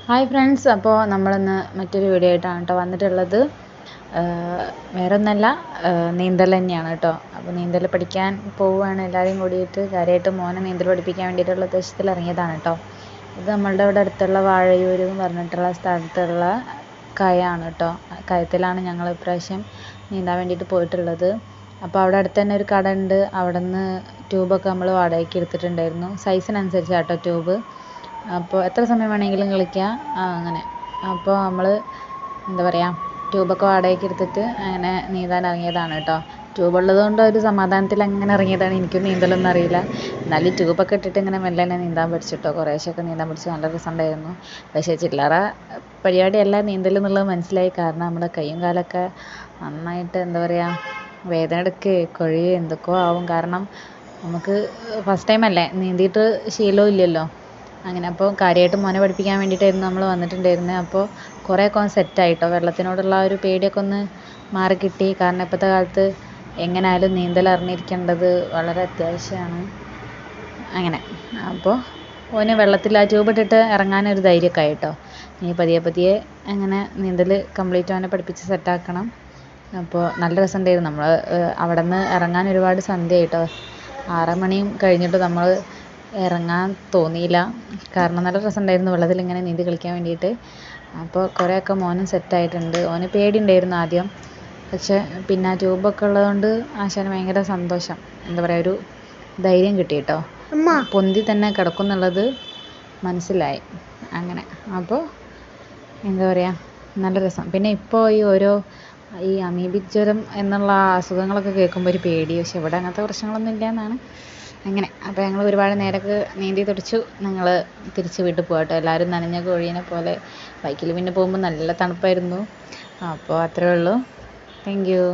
Hi friends, അപ്പോൾ നമ്മളിന്ന് മറ്റൊരു വീഡിയോ ആയിട്ടാണ് കേട്ടോ വന്നിട്ടുള്ളത്. വേറെ ഒന്നല്ല, നീന്തൽ തന്നെയാണ് കേട്ടോ. അപ്പോൾ നീന്തൽ പഠിക്കാൻ പോവുകയാണ് എല്ലാവരെയും കൂടിയിട്ട്. കാര്യമായിട്ട് മോനെ നീന്തൽ പഠിപ്പിക്കാൻ വേണ്ടിയിട്ടുള്ള ഉദ്ദേശത്തിൽ ഇറങ്ങിയതാണ് കേട്ടോ. ഇത് നമ്മളുടെ ഇവിടെ അടുത്തുള്ള വാഴയൂർ എന്ന് പറഞ്ഞിട്ടുള്ള സ്ഥലത്തുള്ള കയയാണ് കേട്ടോ. കയത്തിലാണ് ഞങ്ങൾ ഇപ്രാവശ്യം നീന്താൻ വേണ്ടിയിട്ട് പോയിട്ടുള്ളത്. അപ്പോൾ അവിടെ അടുത്ത് തന്നെ ഒരു കട ഉണ്ട്. അവിടെ നിന്ന് ട്യൂബൊക്കെ നമ്മൾ വാടകയ്ക്ക് എടുത്തിട്ടുണ്ടായിരുന്നു. സൈസിനനുസരിച്ചാണ് കേട്ടോ ട്യൂബ്. അപ്പോൾ എത്ര സമയം വേണമെങ്കിലും കളിക്കാം അങ്ങനെ. അപ്പോൾ നമ്മൾ എന്താ പറയുക, ട്യൂബൊക്കെ വാടകയ്ക്ക് എടുത്തിട്ട് അങ്ങനെ നീന്താൻ ഇറങ്ങിയതാണ് കേട്ടോ. ട്യൂബ് ഉള്ളതുകൊണ്ട് ഒരു സമാധാനത്തിൽ അങ്ങനെ ഇറങ്ങിയതാണ്. എനിക്കും നീന്തലൊന്നും അറിയില്ല, എന്നാലും ട്യൂബൊക്കെ ഇട്ടിട്ട് ഇങ്ങനെ മെല്ലെ തന്നെ നീന്താൻ പഠിച്ചിട്ടോ. കുറേശ്ശൊക്കെ നീന്താൻ പഠിച്ചു, നല്ല രസമുണ്ടായിരുന്നു. പക്ഷേ ചില്ലറ പരിപാടിയല്ല നീന്തൽ എന്നുള്ളത് മനസ്സിലായി. കാരണം നമ്മുടെ കൈയും കാലൊക്കെ നന്നായിട്ട് എന്താ പറയുക, വേദന എടുക്കുകയോ കുഴയുകയോ എന്തൊക്കെയോ ആവും. കാരണം നമുക്ക് ഫസ്റ്റ് ടൈം അല്ലേ, നീന്തിയിട്ട് ശീലവും ഇല്ലല്ലോ. അങ്ങനെ അപ്പോൾ കാര്യമായിട്ട് മോനെ പഠിപ്പിക്കാൻ വേണ്ടിയിട്ടായിരുന്നു നമ്മൾ വന്നിട്ടുണ്ടായിരുന്നത്. അപ്പോൾ കുറേയൊക്കെ ഒന്ന് സെറ്റായിട്ടോ. വെള്ളത്തിനോടുള്ള ആ ഒരു പേടിയൊക്കെ ഒന്ന് മാറിക്കിട്ടി. കാരണം ഇപ്പോഴത്തെ കാലത്ത് എങ്ങനെയായാലും നീന്തൽ അറിഞ്ഞിരിക്കേണ്ടത് വളരെ അത്യാവശ്യമാണ്. അങ്ങനെ അപ്പോൾ ഓന് വെള്ളത്തിൽ ആ ട്യൂബ് ഇട്ടിട്ട് ഇറങ്ങാനൊരു ധൈര്യമൊക്കെ ആയിട്ടോ. ഇനി പതിയെ അങ്ങനെ നീന്തൽ കംപ്ലീറ്റ് അവനെ പഠിപ്പിച്ച് സെറ്റാക്കണം. അപ്പോൾ നല്ല രസമുണ്ടായിരുന്നു. നമ്മൾ അവിടെ നിന്ന് ഇറങ്ങാൻ ഒരുപാട് സന്ധ്യയായിട്ടോ. 6 മണിയും കഴിഞ്ഞിട്ട് നമ്മൾ ഇറങ്ങാൻ തോന്നിയില്ല. കാരണം നല്ല രസമുണ്ടായിരുന്നു വെള്ളത്തിൽ ഇങ്ങനെ നീന്തി കളിക്കാൻ വേണ്ടിയിട്ട്. അപ്പോൾ കുറേയൊക്കെ മോനും സെറ്റായിട്ടുണ്ട്. ഓന് പേടിയുണ്ടായിരുന്നു ആദ്യം, പക്ഷെ പിന്നെ ആ ട്യൂബൊക്കെ ഉള്ളതുകൊണ്ട് ആശാന് ഭയങ്കര സന്തോഷം. എന്താ പറയുക, ഒരു ധൈര്യം കിട്ടി കേട്ടോ. പൊന്തി തന്നെ കിടക്കും എന്നുള്ളത് മനസ്സിലായി. അങ്ങനെ അപ്പോൾ എന്താ പറയുക, നല്ല രസം. പിന്നെ ഇപ്പോൾ ഈ അമീബിക് ജ്വരം എന്നുള്ള അസുഖങ്ങളൊക്കെ കേൾക്കുമ്പോൾ ഒരു പേടി. പക്ഷെ ഇവിടെ അങ്ങനത്തെ പ്രശ്നങ്ങളൊന്നും ഇല്ല എന്നാണ്. അങ്ങനെ അപ്പോൾ ഞങ്ങൾ ഒരുപാട് നേരമൊക്കെ നീന്തി തുടിച്ചു. ഞങ്ങൾ തിരിച്ച് വീട്ടിൽ പോകാം കേട്ടോ. എല്ലാവരും നനഞ്ഞ കോഴീനെ പോലെ. ബൈക്കിൽ പിന്നെ പോകുമ്പോൾ നല്ല തണുപ്പായിരുന്നു. അപ്പോൾ അത്രേ ഉള്ളൂ. Thank you.